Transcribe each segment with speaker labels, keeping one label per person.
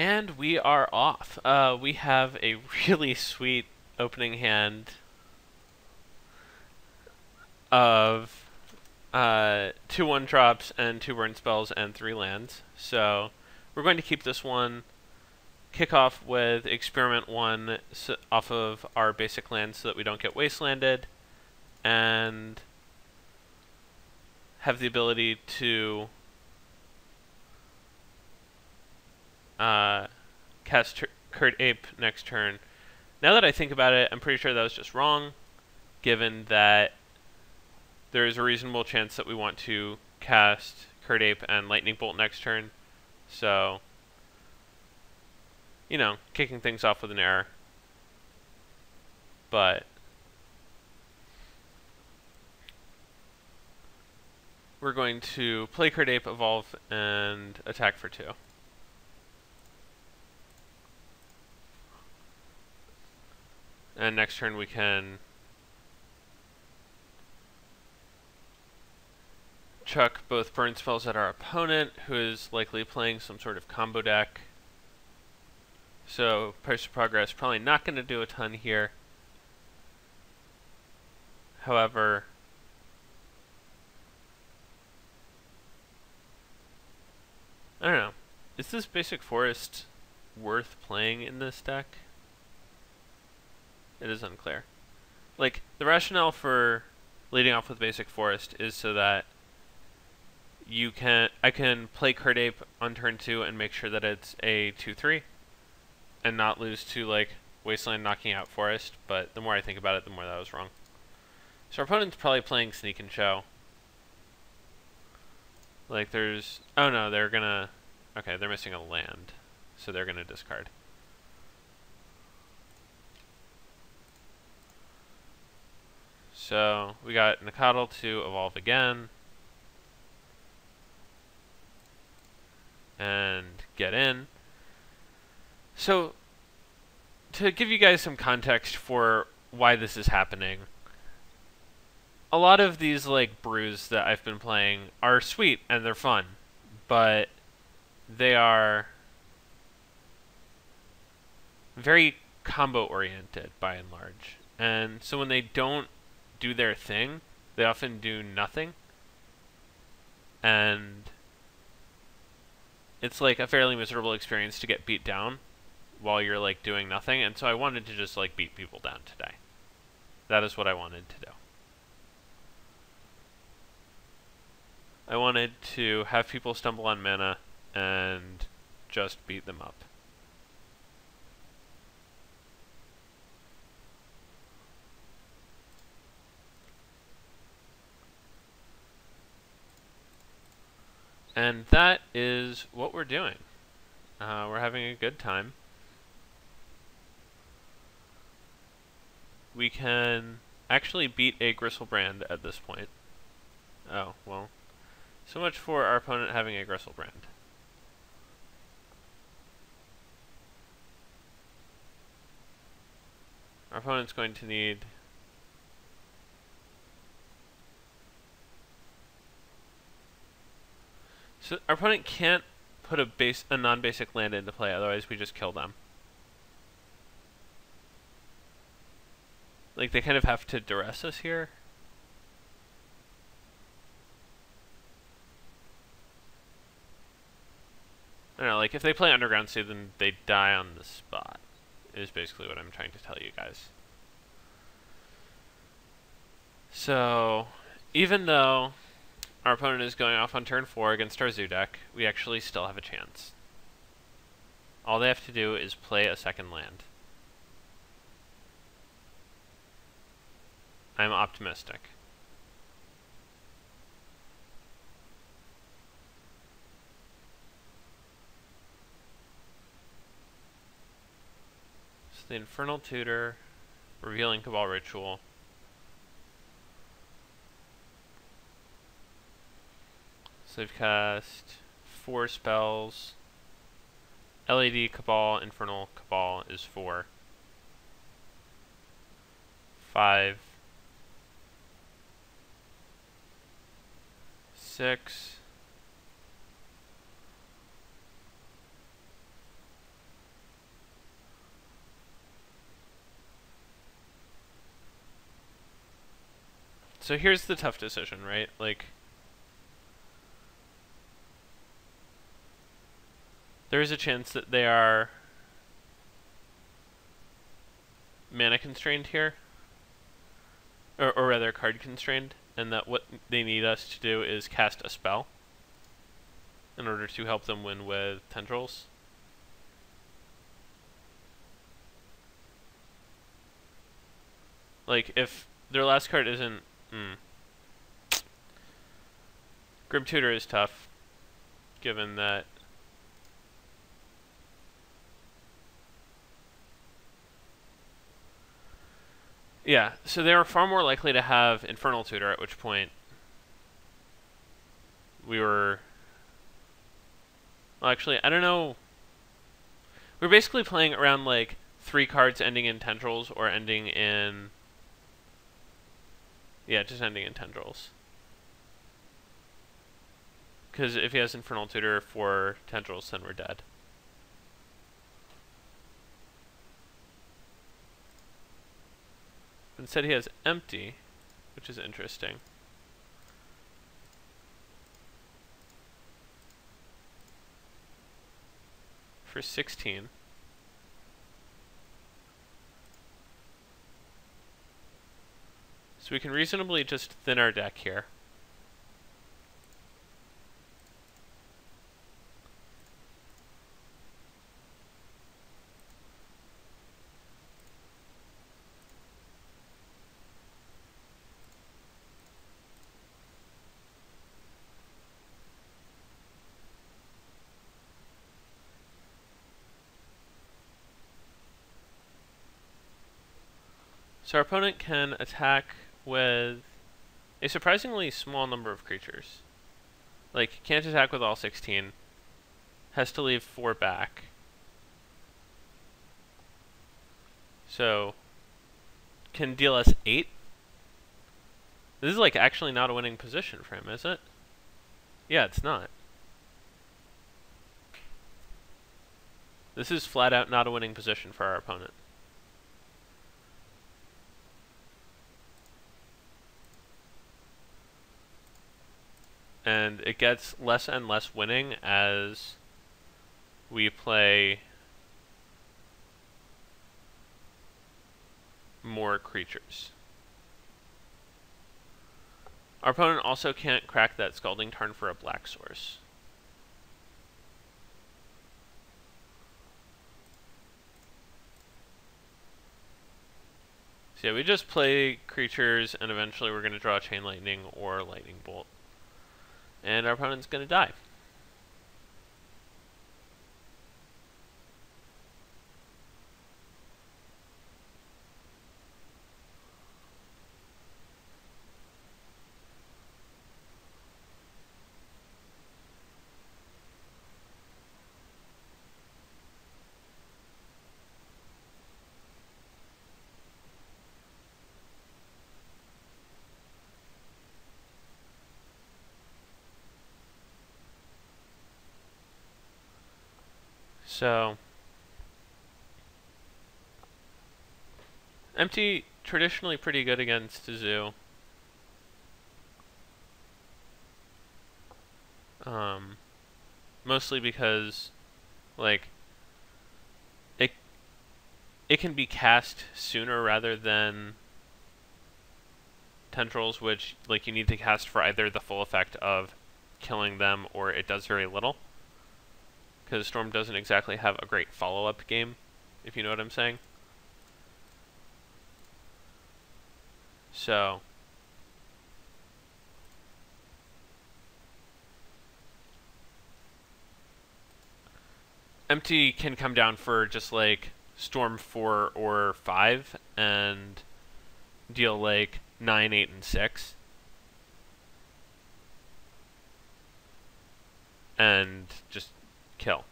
Speaker 1: And we are off. We have a really sweet opening hand of 2 1-drops and 2 burn spells and 3 lands. So we're going to keep this one, kick off with Experiment 1 off of our basic land so that we don't get wastelanded, and have the ability to cast Kurt Ape next turn. Now that I think about it, I'm pretty sure that was just wrong, given that there is a reasonable chance that we want to cast Kurt Ape and Lightning Bolt next turn. So, you know, kicking things off with an error. But we're going to play Kurt Ape, evolve, and attack for 2. And next turn we can chuck both burn spells at our opponent, who is likely playing some sort of combo deck. So Price of Progress probably not going to do a ton here. However, I don't know. Is this Basic Forest worth playing in this deck? It is unclear. Like, the rationale for leading off with Basic Forest is so that I can play Kurt Ape on turn 2 and make sure that it's a 2/3 and not lose to like Wasteland knocking out Forest, but the more I think about it, the more that was wrong. So our opponent's probably playing Sneak and Show. Like there's, oh no, they're gonna, okay, they're missing a land, so they're gonna discard. So we got Nakatl to evolve again and get in. So to give you guys some context for why this is happening, a lot of these like brews that I've been playing are sweet and they're fun, but they are very combo oriented by and large. And so when they don't do their thing, they often do nothing. And it's like a fairly miserable experience to get beat down while you're like doing nothing. And so I wanted to just like beat people down today. That is what I wanted to do. I wanted to have people stumble on mana and just beat them up. And that is what we're doing. We're having a good time. We can actually beat a Gristlebrand at this point. Oh, well. So much for our opponent having a Gristlebrand. Our opponent's going to need so our opponent can't put a non-basic land into play, otherwise we just kill them. Like, they kind of have to duress us here. I don't know, like, if they play Underground Sea, then they die on the spot, is basically what I'm trying to tell you guys. So, even though our opponent is going off on turn 4 against our Zoo deck, we actually still have a chance. All they have to do is play a second land. I'm optimistic. So the Infernal Tutor, Revealing Cabal Ritual. So they've cast 4 spells. LED Cabal, Infernal Cabal is 4. 5. 6. So here's the tough decision, right? Like, there is a chance that they are mana constrained here, or rather card constrained, and that what they need us to do is cast a spell in order to help them win with tendrils. Like, if their last card isn't... Grim Tutor is tough, given that... Yeah, so they were far more likely to have Infernal Tutor, at which point we were... Well, actually, I don't know. We're basically playing around, like, 3 cards ending in tendrils or ending in... Yeah, just ending in tendrils. Because if he has Infernal Tutor for tendrils, then we're dead. Instead he has empty, which is interesting. For 16. So we can reasonably just thin our deck here. So our opponent can attack with a surprisingly small number of creatures. Like, can't attack with all 16. Has to leave 4 back. So, can deal us 8. This is, like, actually not a winning position for him, is it? Yeah, it's not. This is flat out not a winning position for our opponent. And it gets less and less winning as we play more creatures. Our opponent also can't crack that Scalding Tarn for a black source. So yeah, we just play creatures and eventually we're going to draw Chain Lightning or Lightning Bolt. And our opponent's going to die. So, empty, traditionally pretty good against Zoo. Mostly because, like, it can be cast sooner rather than tendrils, which, like, you need to cast for either the full effect of killing them or it does very little. Because Storm doesn't exactly have a great follow-up game, if you know what I'm saying. So, empty can come down for just like Storm 4 or 5 and deal like 9, 8, and 6. And just kill.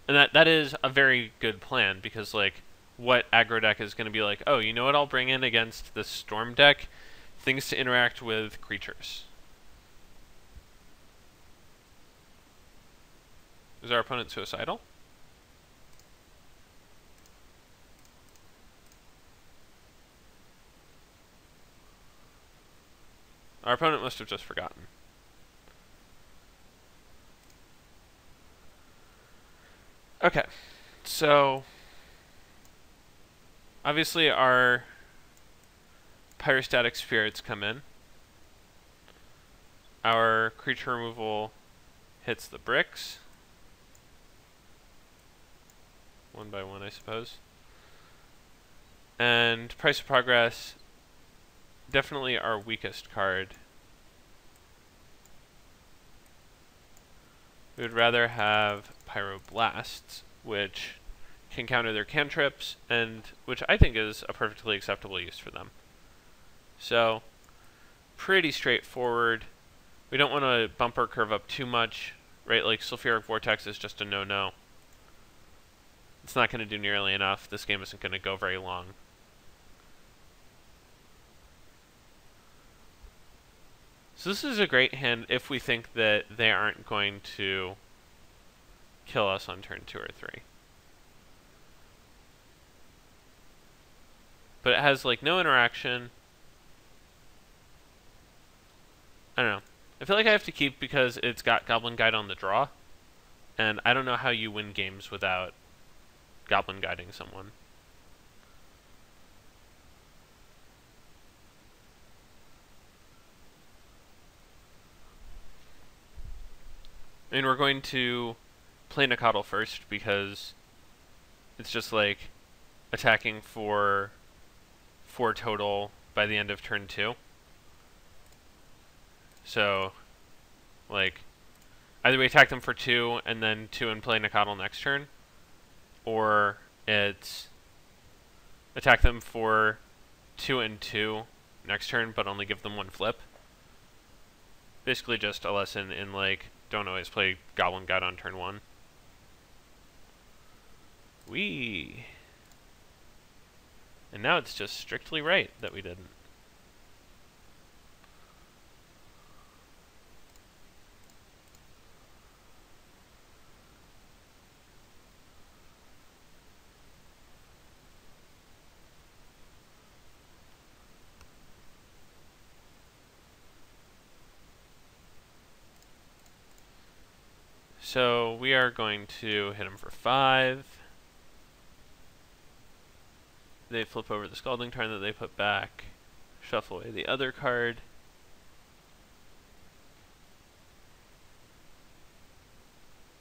Speaker 1: And that is a very good plan because, like, what aggro deck is going to be like, oh, you know what I'll bring in against this Storm deck? Things to interact with creatures. Is our opponent suicidal? Our opponent must have just forgotten. Okay, so obviously our pyrostatic spirits come in. Our creature removal hits the bricks. One by one, I suppose. And Price of Progress, definitely our weakest card. We would rather have Pyroblasts, which can counter their cantrips, and which I think is a perfectly acceptable use for them. So, pretty straightforward. We don't want to bumper curve up too much, right? Like Sulfuric Vortex is just a no-no. It's not going to do nearly enough. This game isn't going to go very long. So this is a great hand if we think that they aren't going to kill us on turn 2 or 3. But it has like no interaction. I don't know. I feel like I have to keep because it's got Goblin Guide on the draw. And I don't know how you win games without Goblin Guiding someone. I mean, we're going to play Nacatl first because it's just like attacking for 4 total by the end of turn 2. So, like, either we attack them for 2 and then 2 and play Nacatl next turn, or it's attack them for 2 and 2 next turn, but only give them 1 flip. Basically just a lesson in, like, don't always play Goblin Guide on turn 1. Whee! And now it's just strictly right that we didn't. So we are going to hit him for 5. They flip over the Scalding Tarn that they put back. Shuffle away the other card.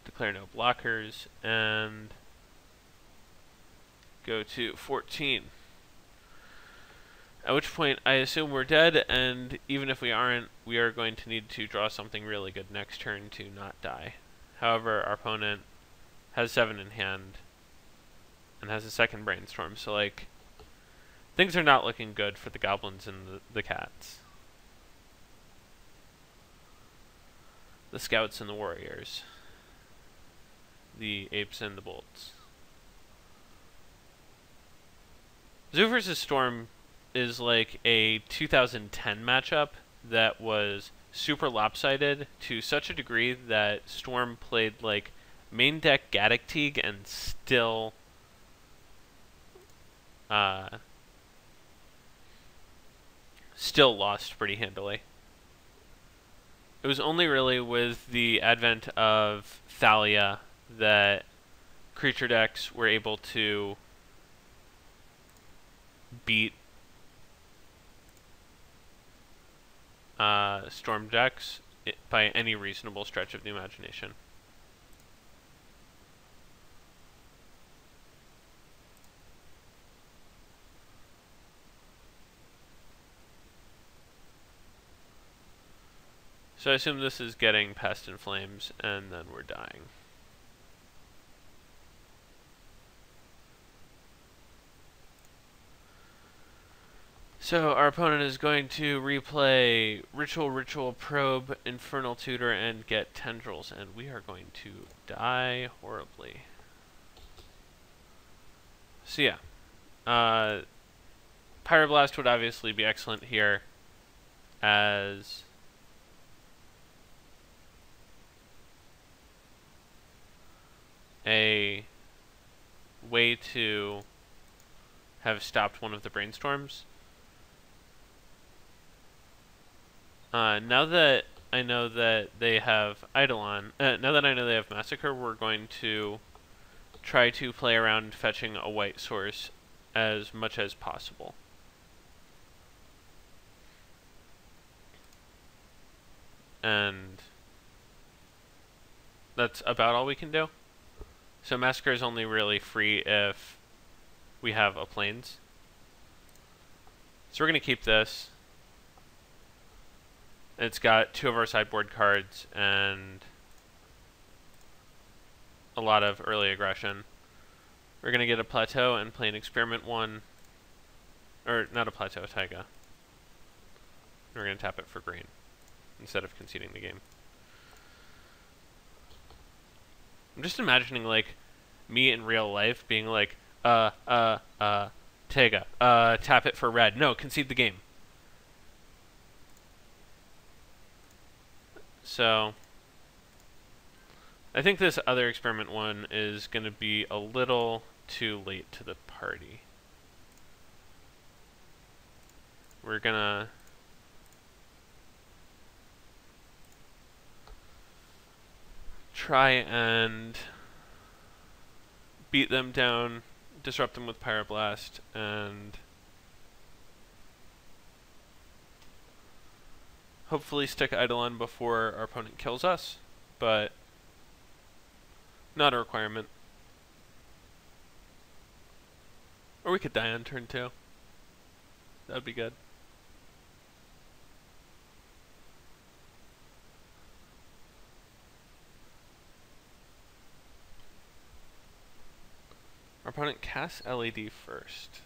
Speaker 1: Declare no blockers. And go to 14. At which point I assume we're dead, and even if we aren't, we are going to need to draw something really good next turn to not die. However, our opponent has 7 in hand and has a second Brainstorm, so like things are not looking good for the goblins and the cats. The scouts and the warriors. The apes and the bolts. Zoo vs. Storm is like a 2010 matchup that was super lopsided to such a degree that Storm played like main deck Gaddock Teague and still lost pretty handily. It was only really with the advent of Thalia that creature decks were able to beat Storm decks by any reasonable stretch of the imagination. So I assume this is getting Pest and Flames, and then we're dying. So our opponent is going to replay Ritual, Probe, Infernal Tutor, and get Tendrils, and we are going to die horribly. So yeah, Pyroblast would obviously be excellent here as a way to have stopped one of the Brainstorms. Now that I know that they have Eidolon, now that I know they have Massacre, we're going to try to play around fetching a white source as much as possible. And that's about all we can do. So Massacre is only really free if we have a plains. So we're going to keep this. It's got 2 of our sideboard cards and a lot of early aggression. We're going to get a plateau and play an experiment 1. Or not a plateau, a taiga. We're going to tap it for green instead of conceding the game. I'm just imagining like me in real life being like, taiga, tap it for red. No, concede the game. So I think this other experiment 1 is going to be a little too late to the party. We're going to try and beat them down, disrupt them with Pyroblast, and hopefully stick Eidolon before our opponent kills us, but not a requirement. Or we could die on turn 2. That'd be good. Our opponent casts LED first.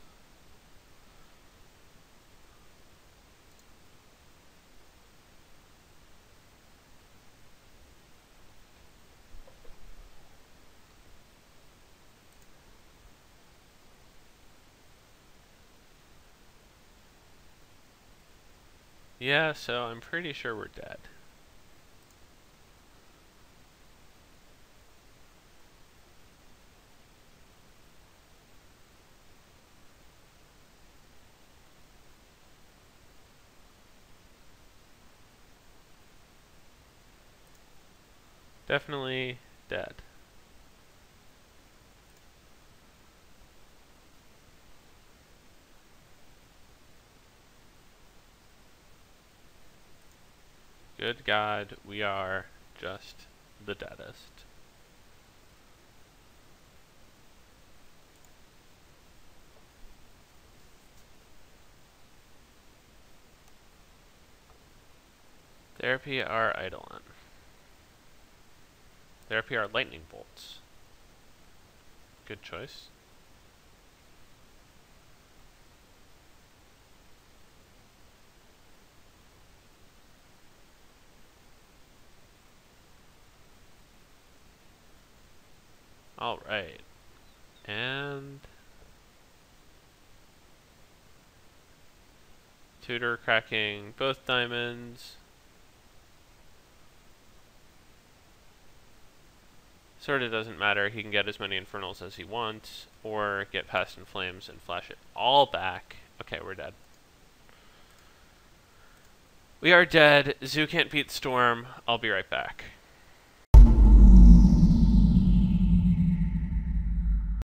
Speaker 1: Yeah, so I'm pretty sure we're dead. Definitely dead. Good God, we are just the deadest. Therapy our Eidolon. Therapy our lightning bolts. Good choice. Alright. And Tutor cracking both diamonds. Sort of doesn't matter, he can get as many Infernals as he wants, or get Past in Flames and flash it all back. Okay, we're dead. We are dead. Zoo can't beat Storm. I'll be right back.